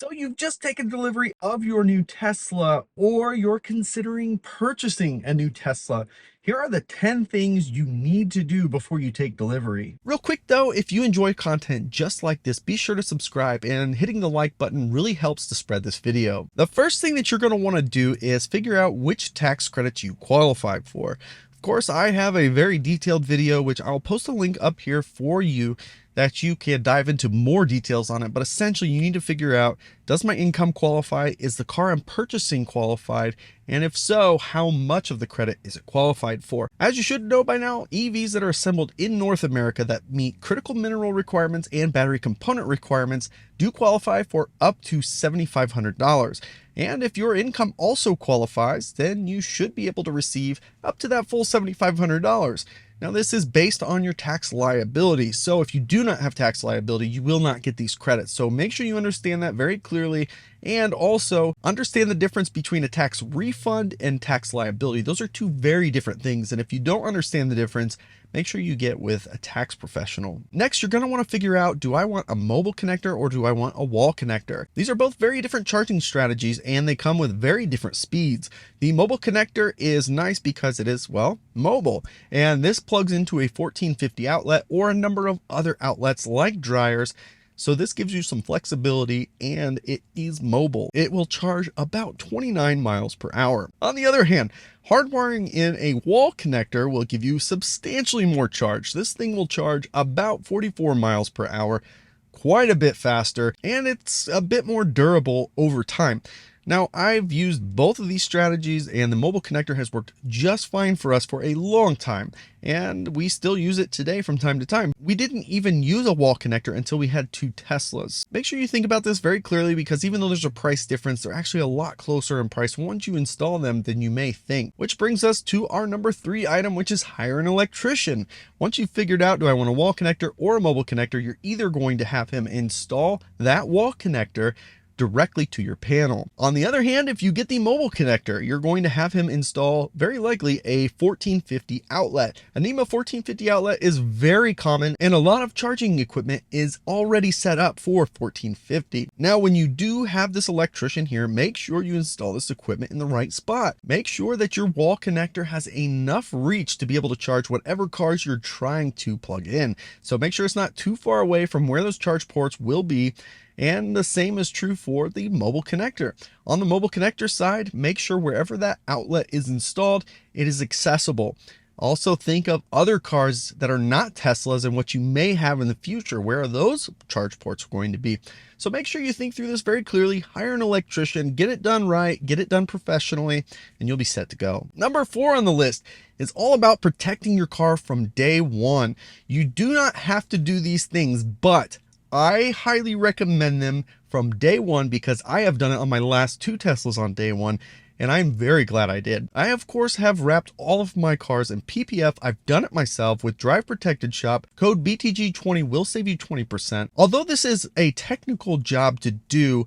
So you've just taken delivery of your new Tesla, or you're considering purchasing a new Tesla. Here are the 10 things you need to do before you take delivery. Real quick though, if you enjoy content just like this, be sure to subscribe, and hitting the like button really helps to spread this video. The first thing that you're going to want to do is figure out which tax credits you qualify for. Of course, I have a very detailed video, which I'll post a link up here for you that you can dive into more details on it. But essentially, you need to figure out, does my income qualify? Is the car I'm purchasing qualified? And if so, how much of the credit is it qualified for? As you should know by now, EVs that are assembled in North America that meet critical mineral requirements and battery component requirements do qualify for up to $7,500. And if your income also qualifies, then you should be able to receive up to that full $7,500. Now, this is based on your tax liability. So if you do not have tax liability, you will not get these credits. So make sure you understand that very clearly, and also understand the difference between a tax refund and tax liability. Those are two very different things. And if you don't understand the difference, make sure you get with a tax professional. Next, you're going to want to figure out, do I want a mobile connector or do I want a wall connector? These are both very different charging strategies, and they come with very different speeds. The mobile connector is nice because it is, well, mobile, and this plugs into a 1450 outlet or a number of other outlets like dryers. So this gives you some flexibility, and it is mobile. It will charge about 29 miles per hour. On the other hand, hardwiring in a wall connector will give you substantially more charge. This thing will charge about 44 miles per hour, quite a bit faster, and it's a bit more durable over time. Now, I've used both of these strategies, and the mobile connector has worked just fine for us for a long time, and we still use it today from time to time. We didn't even use a wall connector until we had two Teslas. Make sure you think about this very clearly, because even though there's a price difference, they're actually a lot closer in price once you install them than you may think. Which brings us to our number 3 item, which is hire an electrician. Once you've figured out, do I want a wall connector or a mobile connector, you're either going to have him install that wall connector directly to your panel. On the other hand, if you get the mobile connector, you're going to have him install very likely a 1450 outlet. A NEMA 1450 outlet is very common, and a lot of charging equipment is already set up for 1450. Now, when you do have this electrician here, make sure you install this equipment in the right spot. Make sure that your wall connector has enough reach to be able to charge whatever cars you're trying to plug in. So make sure it's not too far away from where those charge ports will be. And the same is true for the mobile connector. On the mobile connector side, make sure wherever that outlet is installed, it is accessible. Also think of other cars that are not Teslas and what you may have in the future. Where are those charge ports going to be? So make sure you think through this very clearly, hire an electrician, get it done right, get it done professionally, and you'll be set to go. Number 4 on the list is all about protecting your car from day one. You do not have to do these things, but I highly recommend them from day one, because I have done it on my last 2 Teslas on day one, and I'm very glad I did. I, of course, have wrapped all of my cars in PPF. I've done it myself with Drive Protected Shop. Code BTG20 will save you 20%. Although this is a technical job to do,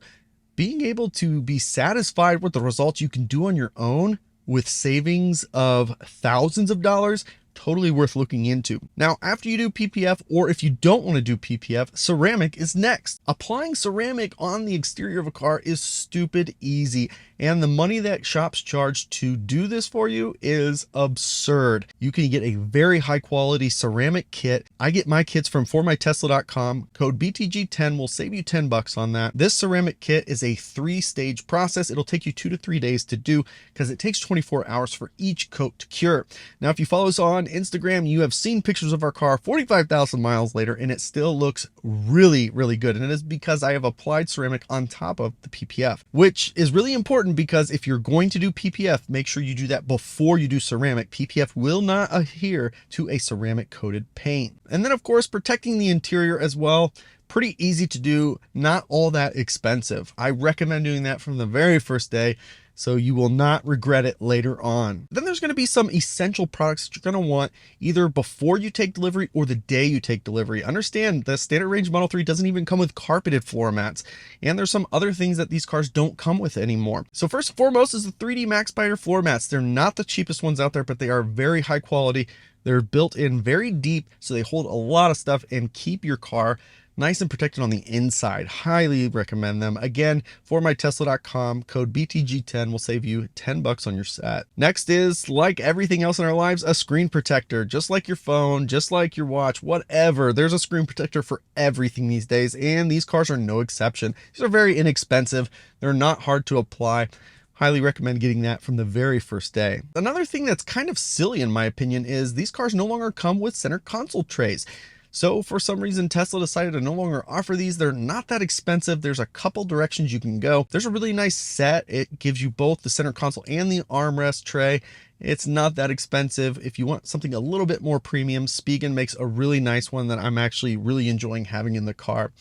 being able to be satisfied with the results you can do on your own with savings of thousands of dollars, totally worth looking into. Now, after you do PPF, or if you don't want to do PPF, ceramic is next. Applying ceramic on the exterior of a car is stupid easy, and the money that shops charge to do this for you is absurd. You can get a very high quality ceramic kit. I get my kits from formytesla.com. Code BTG10 will save you $10 on that. This ceramic kit is a 3-stage process. It'll take you 2 to 3 days to do, because it takes 24 hours for each coat to cure. Now, if you follow us on Instagram, you have seen pictures of our car 45,000 miles later, and it still looks really, really good. And it is because I have applied ceramic on top of the PPF, which is really important, because if you're going to do PPF, make sure you do that before you do ceramic. PPF will not adhere to a ceramic coated paint. And then, of course, protecting the interior as well. Pretty easy to do, not all that expensive. I recommend doing that from the very first day, so you will not regret it later on. Then there's going to be some essential products that you're going to want either before you take delivery or the day you take delivery. Understand the standard range Model 3 doesn't even come with carpeted floor mats, and there's some other things that these cars don't come with anymore. So first and foremost is the 3D Max Spider floor mats. They're not the cheapest ones out there, but they are very high quality. They're built in very deep, so they hold a lot of stuff and keep your car nice and protected on the inside. Highly recommend them. Again, formytesla.com, code BTG10 will save you $10 on your set. Next is, like everything else in our lives, a screen protector. Just like your phone, just like your watch, whatever, there's a screen protector for everything these days, and these cars are no exception. These are very inexpensive. They're not hard to apply. Highly recommend getting that from the very first day. Another thing that's kind of silly in my opinion is these cars no longer come with center console trays. So for some reason, Tesla decided to no longer offer these. They're not that expensive. There's a couple directions you can go. There's a really nice set. It gives you both the center console and the armrest tray. It's not that expensive. If you want something a little bit more premium, Spigen makes a really nice one that I'm actually really enjoying having in the car.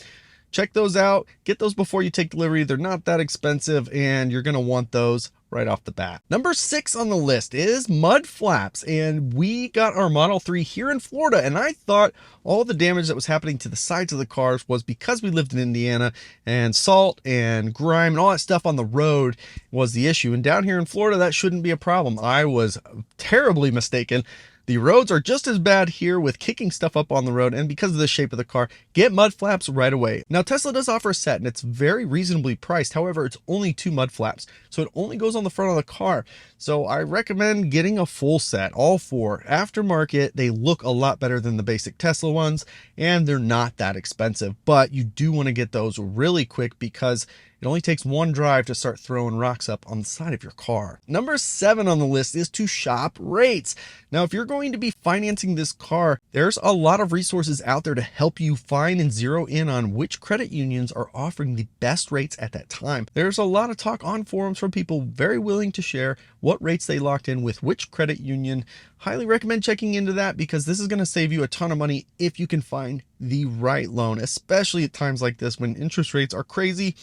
Check those out. Get those before you take delivery. They're not that expensive, and you're going to want those right off the bat. Number 6 on the list is mud flaps, and we got our Model 3 here in Florida, and I thought all the damage that was happening to the sides of the cars was because we lived in Indiana, and salt and grime and all that stuff on the road was the issue. And down here in Florida, that shouldn't be a problem. I was terribly mistaken. The roads are just as bad here with kicking stuff up on the road, and because of the shape of the car, get mud flaps right away. Now Tesla does offer a set and it's very reasonably priced. However, it's only 2 mud flaps, so it only goes on the front of the car. So I recommend getting a full set, all 4. Aftermarket, they look a lot better than the basic Tesla ones, and they're not that expensive, but you do want to get those really quick because it only takes 1 drive to start throwing rocks up on the side of your car. Number 7 on the list is to shop rates. Now, if you're going to be financing this car, there's a lot of resources out there to help you find and zero in on which credit unions are offering the best rates at that time. There's a lot of talk on forums from people very willing to share what rates they locked in with which credit union. Highly recommend checking into that because this is going to save you a ton of money if you can find the right loan, especially at times like this when interest rates are crazy.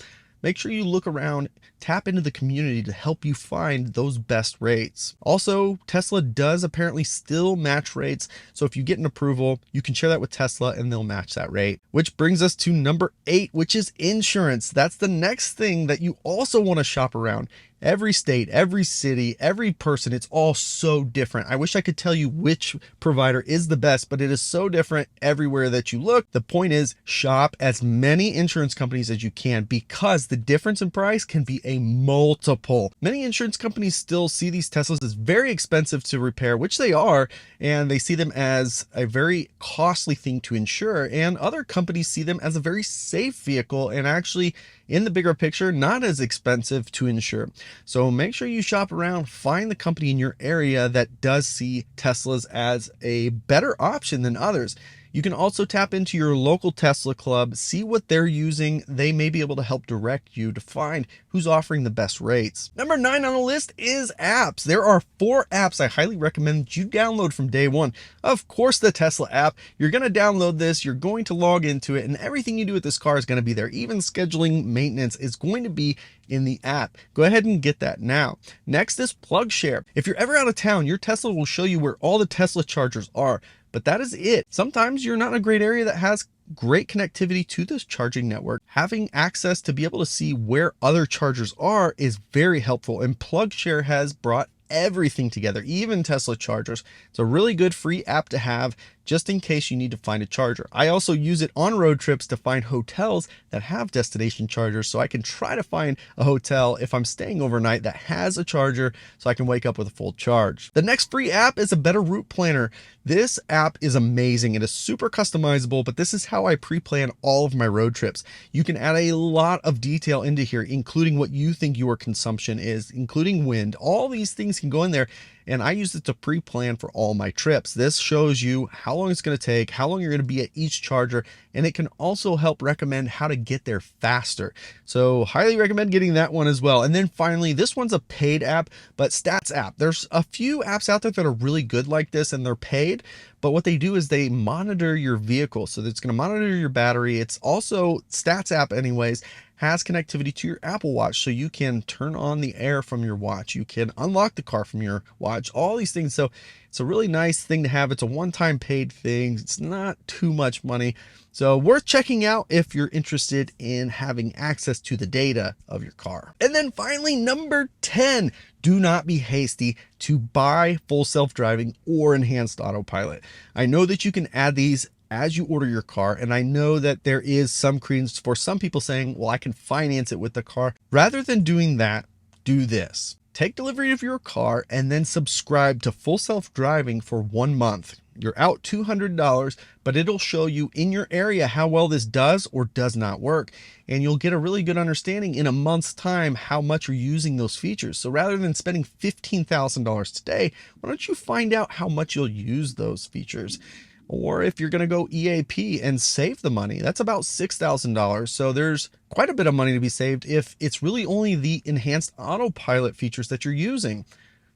Make sure you look around, tap into the community to help you find those best rates. Also, Tesla does apparently still match rates. So if you get an approval, you can share that with Tesla and they'll match that rate. Which brings us to number 8, which is insurance. That's the next thing that you also want to shop around. Every state, every city, every person, it's all so different. I wish I could tell you which provider is the best, but it is so different everywhere that you look. The point is, shop as many insurance companies as you can because the difference in price can be a multiple. Many insurance companies still see these Teslas as very expensive to repair, which they are, and they see them as a very costly thing to insure. And other companies see them as a very safe vehicle and actually, in the bigger picture, not as expensive to insure. So make sure you shop around, find the company in your area that does see Teslas as a better option than others. You can also tap into your local Tesla club, see what they're using. They may be able to help direct you to find who's offering the best rates. Number 9 on the list is apps. There are 4 apps I highly recommend that you download from day one. Of course, the Tesla app. You're going to download this, you're going to log into it, and everything you do with this car is going to be there. Even scheduling maintenance is going to be in the app. Go ahead and get that now. Next is PlugShare. If you're ever out of town, your Tesla will show you where all the Tesla chargers are. But that is it. Sometimes you're not in a great area that has great connectivity to this charging network. Having access to be able to see where other chargers are is very helpful, and PlugShare has brought everything together, even Tesla chargers. It's a really good free app to have just in case you need to find a charger. I also use it on road trips to find hotels that have destination chargers, so I can try to find a hotel if I'm staying overnight that has a charger so I can wake up with a full charge. The next free app is a Better Route Planner. This app is amazing. It is super customizable, but this is how I pre-plan all of my road trips. You can add a lot of detail into here, including what you think your consumption is, including wind. All these things can go in there, and I use it to pre-plan for all my trips. This shows you how long it's going to take, how long you're going to be at each charger, and it can also help recommend how to get there faster. So highly recommend getting that one as well. And then finally, this one's a paid app, but Stats app. There's a few apps out there that are really good like this, and they're paid, but what they do is they monitor your vehicle. So it's going to monitor your battery. It's also, Stats app anyways, has connectivity to your Apple Watch, so you can turn on the air from your watch. You can unlock the car from your watch, all these things. So it's a really nice thing to have. It's a one-time paid thing. It's not too much money. So worth checking out if you're interested in having access to the data of your car. And then finally, number 10, do not be hasty to buy full self-driving or enhanced autopilot. I know that you can add these as you order your car. And I know that there is some credence for some people saying, well, I can finance it with the car. Rather than doing that, do this. Take delivery of your car and then subscribe to Full Self-Driving for 1 month. You're out $200, but it'll show you in your area how well this does or does not work. And you'll get a really good understanding in a month's time how much you're using those features. So rather than spending $15,000 today, why don't you find out how much you'll use those features? Or if you're going to go EAP and save the money, that's about $6,000. So there's quite a bit of money to be saved if it's really only the enhanced autopilot features that you're using.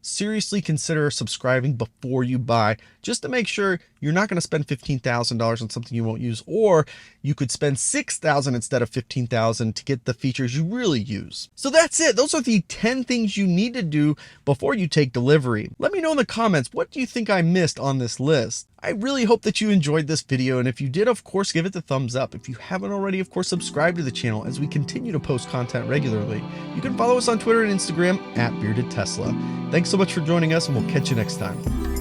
Seriously consider subscribing before you buy, just to make sure you're not going to spend $15,000 on something you won't use, or you could spend $6,000 instead of $15,000 to get the features you really use. So that's it. Those are the 10 things you need to do before you take delivery. Let me know in the comments, what do you think I missed on this list? I really hope that you enjoyed this video, and if you did, of course, give it the thumbs up. If you haven't already, of course, subscribe to the channel as we continue to post content regularly. You can follow us on Twitter and Instagram @BeardedTesla. Thanks so much for joining us, and we'll catch you next time.